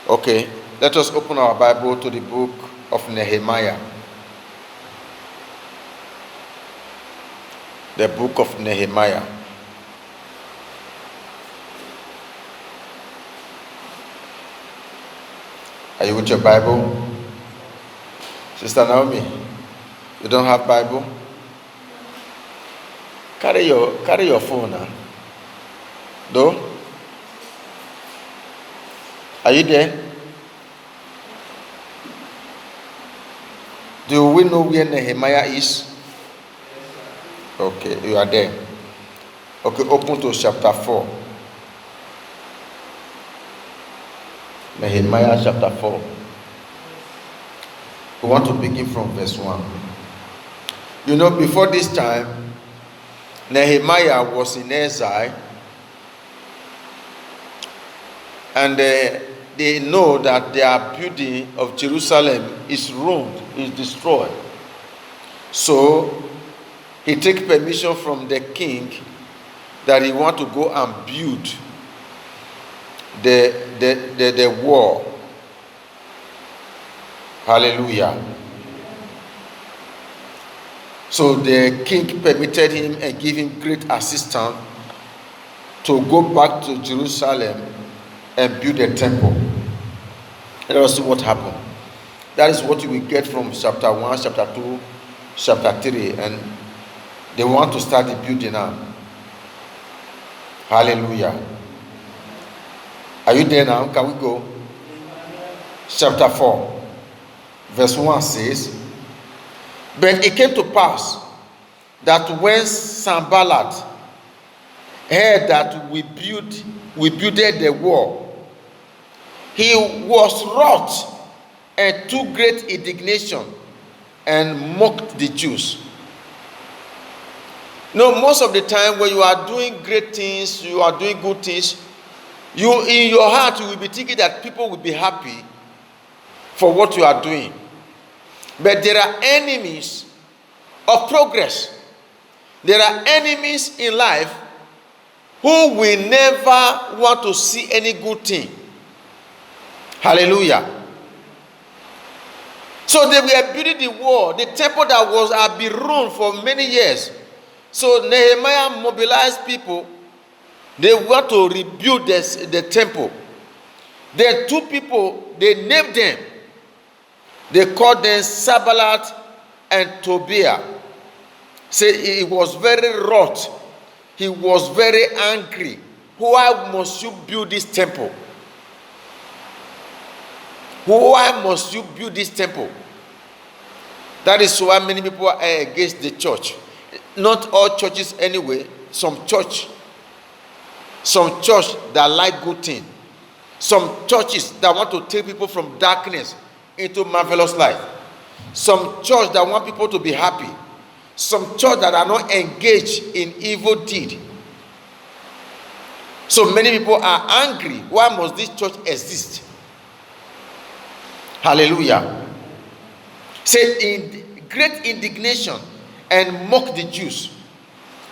Okay, let us open our Bible to the book of Nehemiah. The book of Nehemiah. Are you with your Bible? Sister Naomi, you don't have Bible? Carry your phone now. Though? Are you there? Do we know where Nehemiah is? Okay, you are there. Okay, open to chapter 4. Nehemiah chapter 4. We want to begin from verse 1. You know, before this time, Nehemiah was in exile, and they know that their building of Jerusalem is ruined, is destroyed. So he takes permission from the king that he want to go and build the wall. Hallelujah. So the king permitted him and gave him great assistance to go back to Jerusalem and build a temple. Let us see what happened. That is what you will get from chapter 1, chapter 2, chapter 3, and they want to start the building now. Hallelujah. Are you there now? Can we go? Chapter 4, verse 1 says, "But it came to pass that when Sanballat heard that we builded the wall, he was wroth and took great indignation and mocked the Jews." No, most of the time when you are doing great things, you are doing good things, you in your heart you will be thinking that people will be happy for what you are doing. But there are enemies of progress. There are enemies in life who will never want to see any good thing. Hallelujah. So they were building the wall, the temple that had been ruined for many years. So Nehemiah mobilized people. They want to rebuild the temple. There are two people, they named them. They called them Sanballat and Tobiah. Say he was very wroth. He was very angry. Why must you build this temple? Why must you build this temple? That is why many people are against the church. Not all churches anyway. Some church that like good things. Some churches that want to take people from darkness into marvelous light. Some church that want people to be happy. Some church that are not engaged in evil deed. So many people are angry. Why must this church exist? Hallelujah. Say in great indignation and mock the Jews.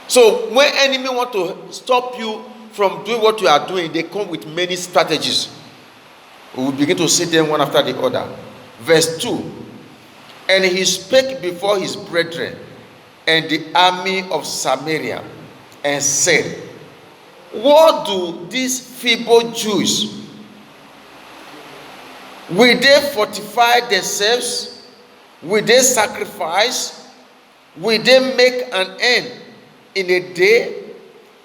So when enemy want to stop you from doing what you are doing, they come with many strategies. We will begin to see them one after the other. Verse 2. "And he spake before his brethren and the army of Samaria, and said, What do these feeble Jews? Will they fortify themselves? Will they sacrifice? Will they make an end in a day?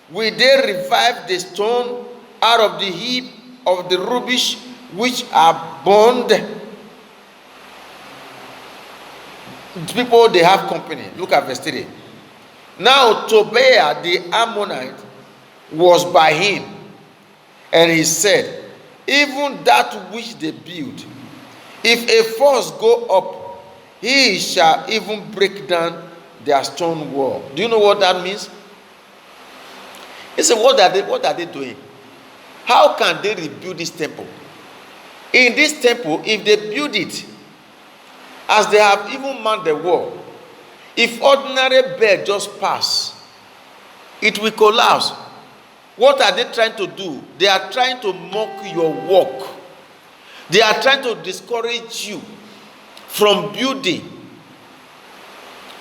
Will they revive the stone out of the heap of the rubbish which are burned?" People, they have company. Look at verse 3. "Now Tobiah the Ammonite was by him, and he said, Even that which they build, if a force go up, he shall even break down their stone wall." Do you know what that means? He said, what are they doing? How can they rebuild this temple? In this temple, if they build it, as they have even manned the wall, if ordinary bird just pass, it will collapse. What are they trying to do? They are trying to mock your work. They are trying to discourage you from building.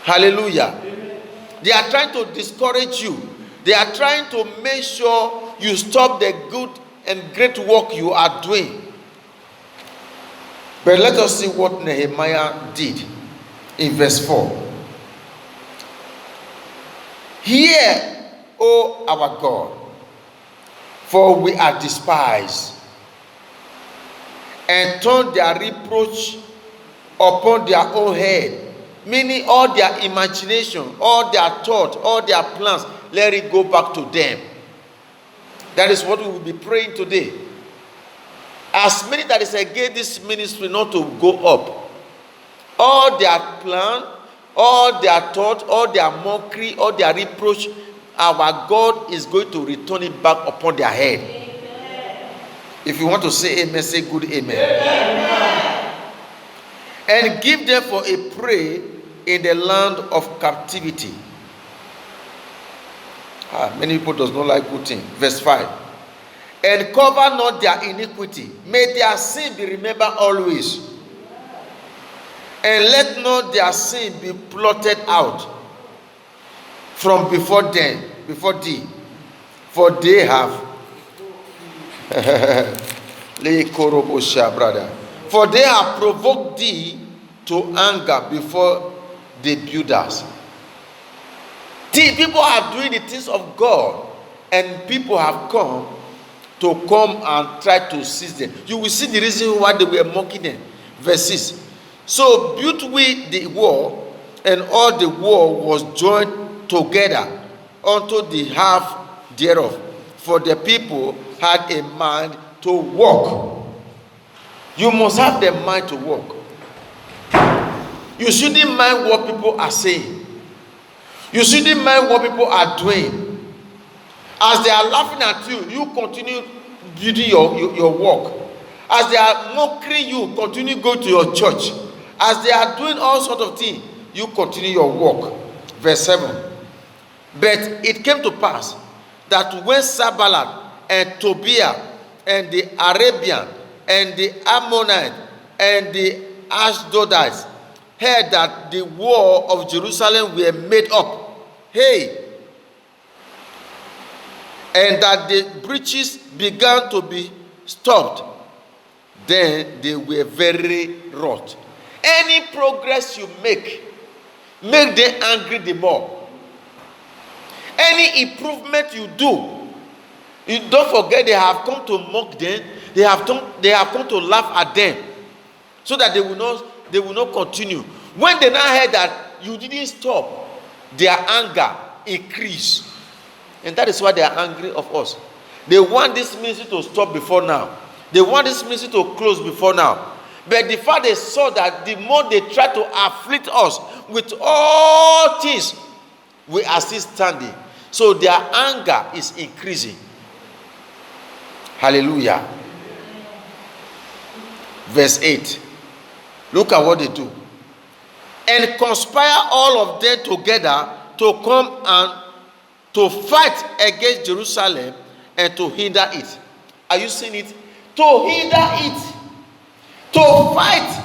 Hallelujah. Amen. They are trying to discourage you. They are trying to make sure you stop the good and great work you are doing. But let us see what Nehemiah did in verse 4. Hear, O our God, for we are despised, and turn their reproach upon their own head. Meaning all their imagination, all their thought, all their plans, let it go back to them. That is what we will be praying today. As many that is against this ministry not to go up, all their plan, all their thought, all their mockery, all their reproach, our God is going to return it back upon their head. Amen. If you want to say amen, say good amen. Amen. And give them for a prey in the land of captivity. Many people does not like good thing. Verse 5. And cover not their iniquity. May their sin be remembered always. And let not their sin be blotted out from before thee. For they have for they have provoked thee to anger before the builders. People are doing the things of God, and people have come and try to seize them. You will see the reason why they were mocking them. Verse 6. So built we the wall, and all the wall was joined together unto the half thereof. For the people had a mind to walk. You must have the mind to walk. You shouldn't mind what people are saying. You shouldn't mind what people are doing. As they are laughing at you, you continue building your work. As they are mocking you, continue going to your church. As they are doing all sorts of things, you continue your work. Verse 7. But it came to pass that when Sanballat and Tobiah and the Arabian and the Ammonite and the Ashdodites heard that the wall of Jerusalem were made up, and that the breaches began to be stopped, then they were very wroth. Any progress you make them angry the more. Any improvement you do, you don't forget they have come to mock them. They have come to laugh at them, so that they will not continue. When they now heard that you didn't stop, their anger increased, and that is why they are angry of us. They want this ministry to stop before now. They want this ministry to close before now. But the fact they saw that the more they try to afflict us with all things, we are still standing. So their anger is increasing. Hallelujah. Verse 8. Look at what they do. And conspire all of them together to come and to fight against Jerusalem and to hinder it. Are you seeing it? To hinder it. To fight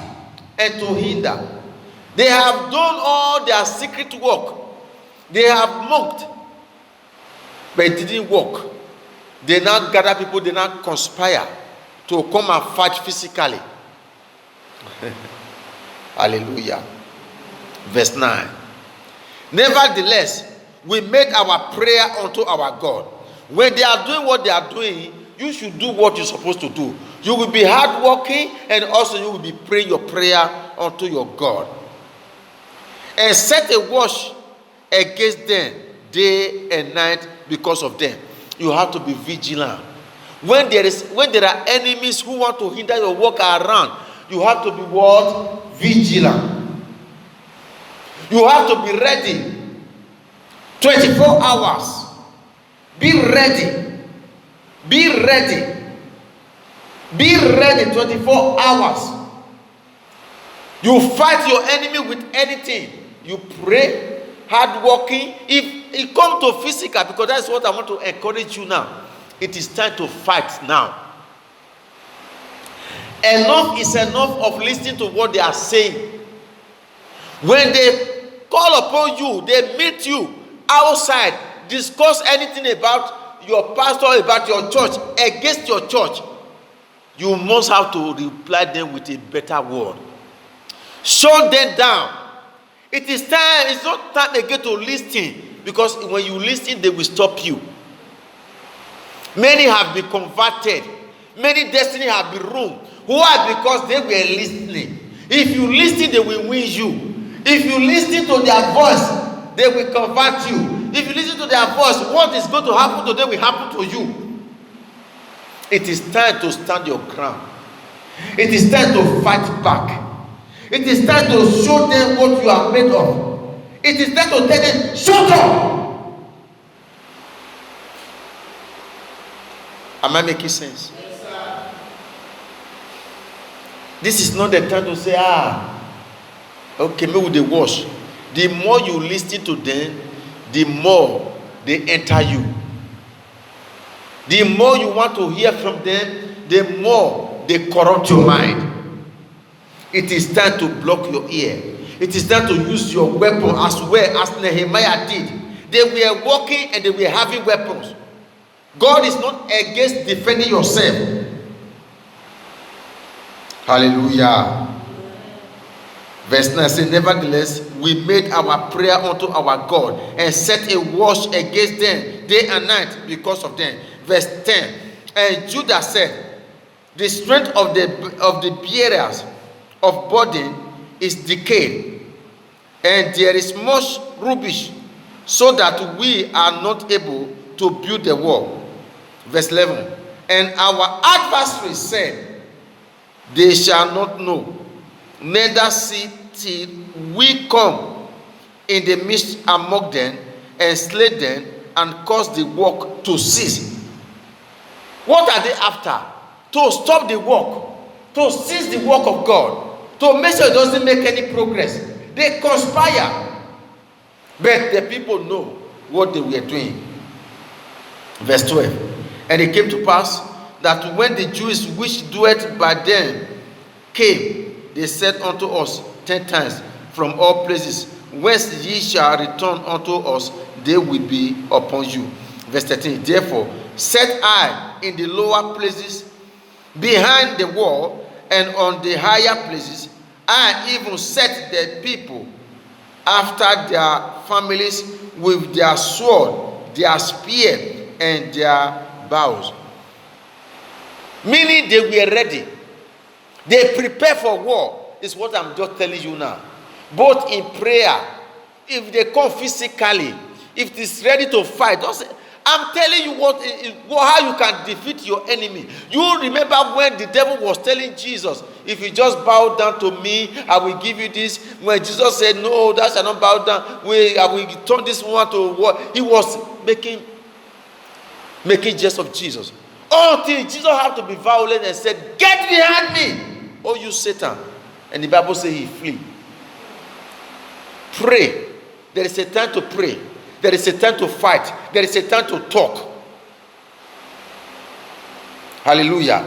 and to hinder. They have done all their secret work. They have mocked, but it didn't work. They now gather people, they now conspire to come and fight physically. Hallelujah. Verse 9. Nevertheless, we made our prayer unto our God. When they are doing what they are doing, you should do what you're supposed to do. You will be hardworking, and also you will be praying your prayer unto your God. And set a watch against them day and night because of them. You have to be vigilant. When there are enemies who want to hinder your work around, you have to be what? Vigilant. You have to be ready. 24 hours. Be ready. Be ready. Be ready 24 hours. You fight your enemy with anything. You pray, hardworking. If it comes to physical, because that's what I want to encourage you now. It is time to fight now. Enough is enough of listening to what they are saying. When they call upon you, they meet you outside, discuss anything about your pastor, about your church, against your church, you must have to reply them with a better word. Shut them down. It is time, it's not time again to listen, because when you listen, they will stop you. Many have been converted. Many destiny have been ruined. Why? Because they were listening. If you listen, they will win you. If you listen to their voice, they will convert you. If you listen to their voice, what is going to happen to them will happen to you. It is time to stand your ground. It is time to fight back. It is time to show them what you are made of. It is time to tell them, shut up. Am I making sense? Yes, sir. This is not the time to say, okay, maybe they wash. The more you listen to them, the more they enter you. The more you want to hear from them, the more they corrupt your mind. It is time to block your ear. It is time to use your weapon as well as Nehemiah did. They were walking and they were having weapons. God is not against defending yourself. Hallelujah. Verse 9 says, nevertheless, we made our prayer unto our God and set a watch against them day and night because of them. Verse 10, and Judah said, the strength of the bearers of burden is decayed, and there is much rubbish, so that we are not able to build the wall. Verse 11, and our adversaries said, they shall not know, neither see till we come in the midst among them and slay them and cause the work to cease. What are they after? To stop the work, to cease the work of God, to make sure it doesn't make any progress. They conspire, but the people know what they were doing. Verse 12, and it came to pass that when the Jews which dwelt by them came, they said unto us 10 times, from all places whence ye shall return unto us, they will be upon you. Verse 13, therefore set I in the lower places behind the wall, and on the higher places I even set the people after their families with their sword, their spear, and their bows. Meaning they were ready. They prepare for war, is what I'm just telling you now. Both in prayer, if they come physically, if it is ready to fight, don't say, I'm telling you how you can defeat your enemy. You remember when the devil was telling Jesus, if you just bow down to me, I will give you this. When Jesus said, no, that shall not bow down, I will turn this one to war. He was making jest of Jesus. Until Jesus had to be violent and said, get behind me, oh you Satan. And the Bible says he flee. Pray. There is a time to pray. There is a time to fight. There is a time to talk. Hallelujah.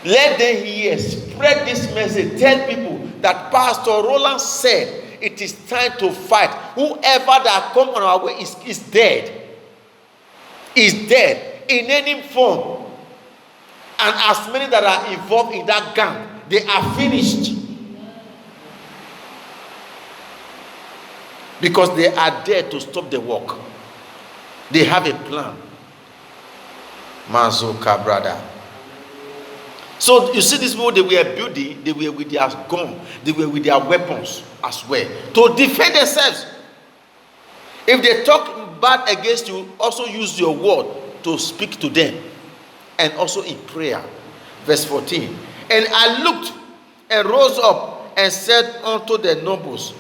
Let them hear. Spread this message. Tell people that Pastor Roland said it is time to fight. Whoever that come on our way is dead. Is dead in any form. And as many that are involved in that gang, they are finished. Because they are there to stop the work. They have a plan. Mazoka, brother. So you see these people, they were building, they were with their gun, they were with their weapons as well, to defend themselves. If they talk bad against you, also use your word to speak to them. And also in prayer. Verse 14. And I looked and rose up and said unto the nobles,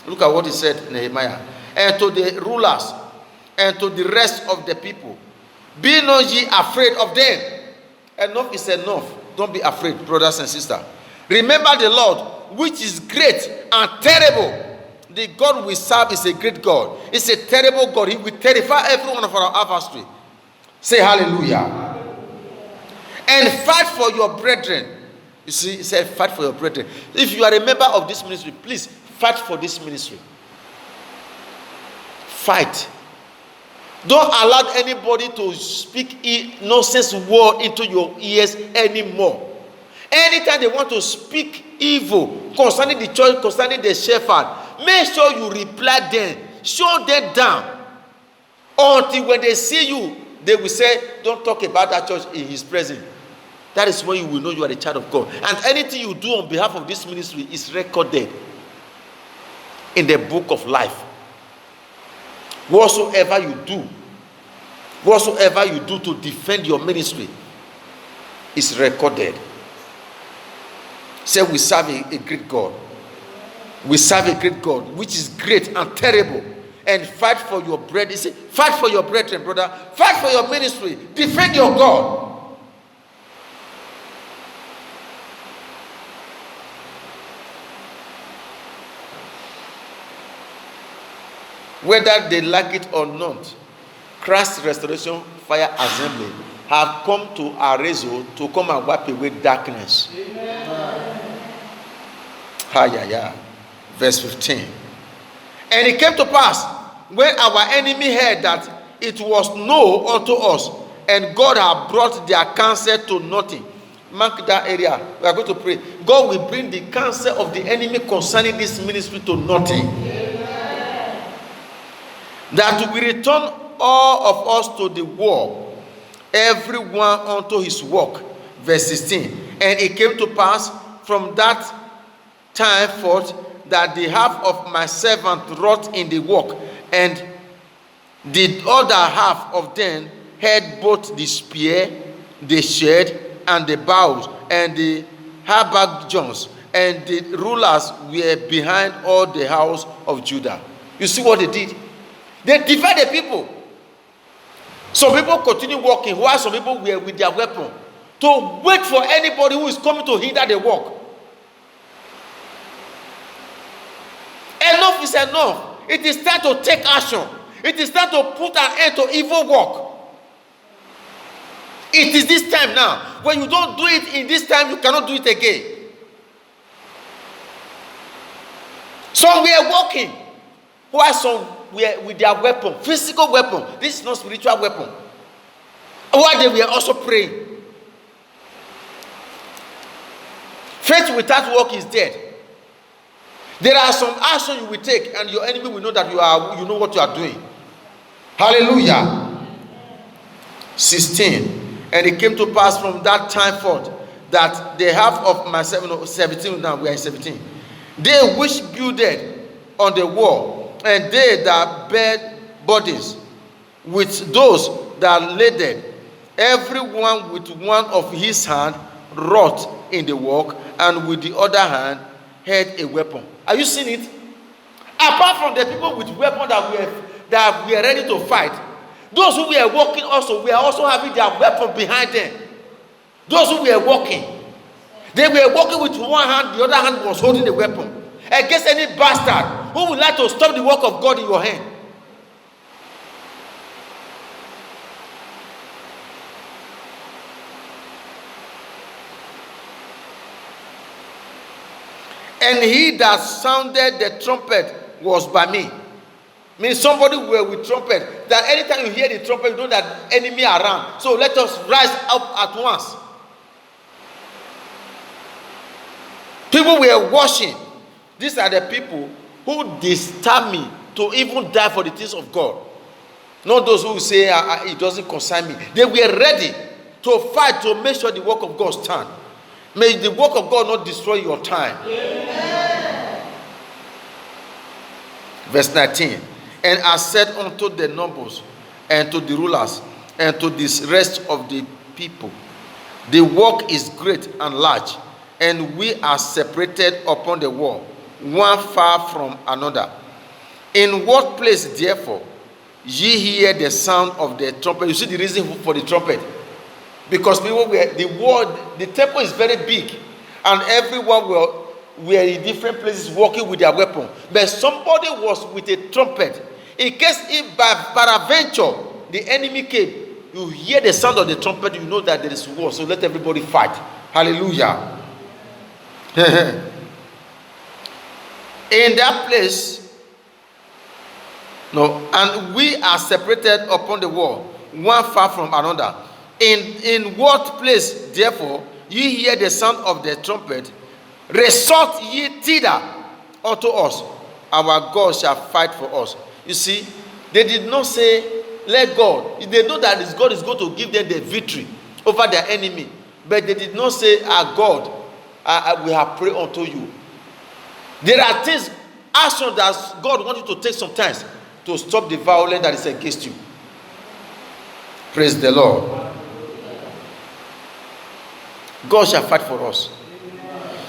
look at what he said, Nehemiah, and to the rulers, and to the rest of the people, be not ye afraid of them. Enough is enough. Don't be afraid, brothers and sisters. Remember the Lord, which is great and terrible. The God we serve is a great God. It's a terrible God. He will terrify every one of our adversaries. Say hallelujah. And fight for your brethren. You see, he said, fight for your brethren. If you are a member of this ministry, please fight for this ministry. Fight. Don't allow anybody to speak nonsense word into your ears anymore. Anytime they want to speak evil concerning the church, concerning the shepherd, make sure you reply them. Show them down. Until when they see you, they will say, don't talk about that church in his presence. That is when you will know you are a child of God. And anything you do on behalf of this ministry is recorded in the book of life. Whatsoever you do to defend your ministry is recorded. Say, we serve a great God. We serve a great God, which is great and terrible. And fight for your brethren. Say, fight for your brethren, brother. Fight for your ministry. Defend your God. Whether they like it or not, Christ Restoration Fire Assembly have come to Arezzo to come and wipe away darkness. Amen. Verse 15. And it came to pass, when our enemy heard that it was no unto us, and God had brought their counsel to nothing. Mark that area. We are going to pray. God will bring the counsel of the enemy concerning this ministry to nothing. That we return all of us to the war, everyone unto his work. Verse 16. And it came to pass from that time forth that the half of my servant wrought in the work, and the other half of them had both the spear, the shield, and the bows, and the habergeons, and the rulers were behind all the house of Judah. You see what they did? They divided the people. Some people continue working, while some people were with their weapon to wait for anybody who is coming to hinder the work. Enough is enough. It is time to take action. It is time to put an end to evil work. It is this time now. When you don't do it in this time, you cannot do it again. Some were walking, while some were with their weapon, physical weapon. This is not spiritual weapon. While they were also praying. Faith without work is dead. There are some action you will take, and your enemy will know that you know what you are doing. Hallelujah. 16. And it came to pass from that time forth that the half of my 17, now we are in 17. They which builded on the wall, and they that bare bodies, with those that laden, everyone with one of his hand wrought in the work, and with the other hand had a weapon. Are you seeing it? Apart from the people with weapons that were ready to fight, those who were walking also were also having their weapon behind them. Those who were walking, they were walking with one hand, the other hand was holding the weapon against any bastard who would like to stop the work of God in your hand. And he that sounded the trumpet was by me. Means somebody were with trumpet. That anytime you hear the trumpet, you know that enemy around. So let us rise up at once. People were watching. These are the people who determine to even die for the things of God. Not those who say, it doesn't concern me. They were ready to fight to make sure the work of God stand. May the work of God not destroy your time. Amen. Verse 19. And I said unto the nobles, and to the rulers, and to this rest of the people, the work is great and large, and we are separated upon the wall, one far from another. In what place, therefore, ye hear the sound of the trumpet? You see the reason for the trumpet. Because people were, the temple is very big, and everyone were in different places working with their weapon. But somebody was with a trumpet. In case if by peradventure the enemy came, you hear the sound of the trumpet, you know that there is war. So let everybody fight. Hallelujah. In that place, no, and we are separated upon the wall, one far from another. In what place, therefore, ye hear the sound of the trumpet, resort ye thither unto us. Our God shall fight for us. You see, they did not say, let God. They know that God is going to give them the victory over their enemy. But they did not say, our God, we have prayed unto you. There are things, actions that God wants you to take sometimes to stop the violence that is against you. Praise the Lord. God shall fight for us.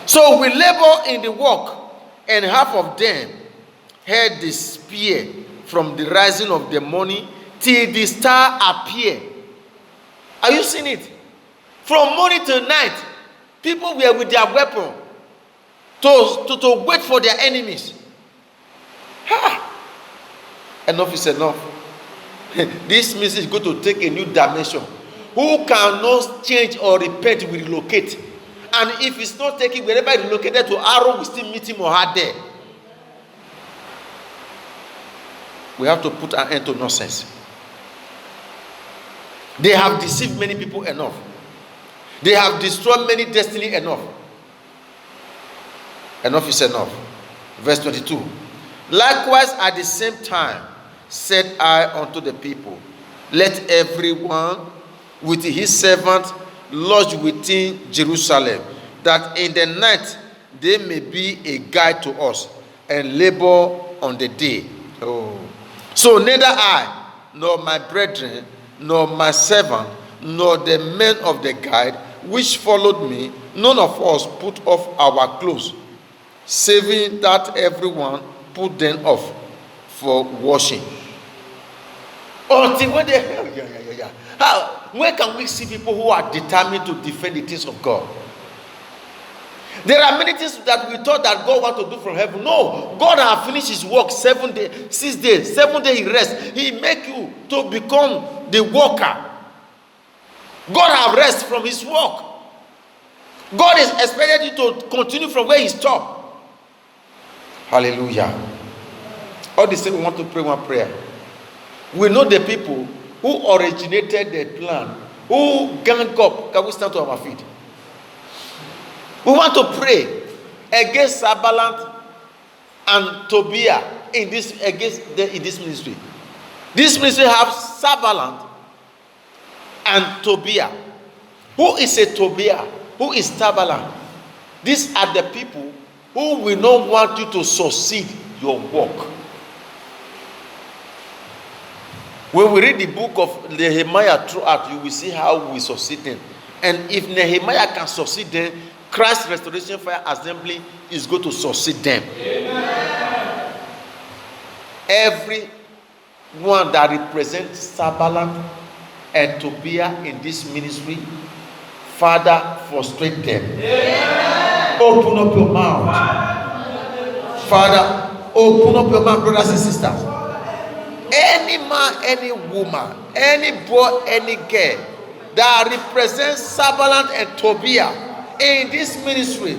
So we labor in the work, and half of them held the spear from the rising of the morning till the star appear. Are you seeing it? From morning till night, people were with their weapon to wait for their enemies. Enough is enough. This message is going to take a new dimension. Who cannot change or repent will relocate. And if it's not taken, wherever it's relocated to Arrow, we still meet him or her there. We have to put an end to nonsense. They have deceived many people enough. They have destroyed many destiny enough. Enough is enough. Verse 22. Likewise at the same time said I unto the people, let everyone with his servant lodge within Jerusalem, that in the night they may be a guide to us, and labor on the day. Oh. So neither I, nor my brethren, nor my servant, nor the men of the guide which followed me, none of us put off our clothes, saving that everyone put them off for washing. Until when they where can we see people who are determined to defend the things of God? There are many things that we thought that God wants to do from heaven. No, God has finished his work 7 days, 6 days, 7 days he rests. He make you to become the worker. God has rest from his work. God is expecting you to continue from where he stopped. Hallelujah. All the same, we want to pray one prayer. We know the people who originated the plan, who gang up. Can we stand to our feet? We want to pray against Sanballat and Tobiah in this ministry. This ministry have Sanballat and Tobiah. Who is a Tobiah? Who is Sanballat? These are the people who will not want you to succeed your work. When we read the book of Nehemiah throughout, you will see how we succeed them. And if Nehemiah can succeed them, Christ Restoration Fire Assembly is going to succeed them. Amen. Everyone that represents Sanballat and Tobiah in this ministry, Father, frustrate them. Amen. Open up your mouth. Father, open up your mouth, brothers and sisters. Any man, any woman, any boy, any girl that represents Sanballat and Tobiah in this ministry,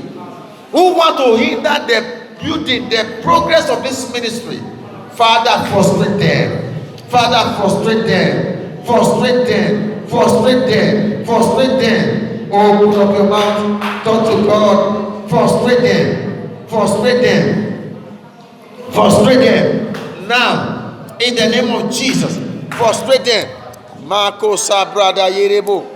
who want to hinder the building, the progress of this ministry, Father, frustrate them. Father, frustrate them. Frustrate them. Frustrate them. Frustrate them. Open up your mouth. Talk to God. Frustrate them. Frustrate them. Frustrate them. Now, in the name of Jesus, frustrate them. Marco Sabrada Yerebo.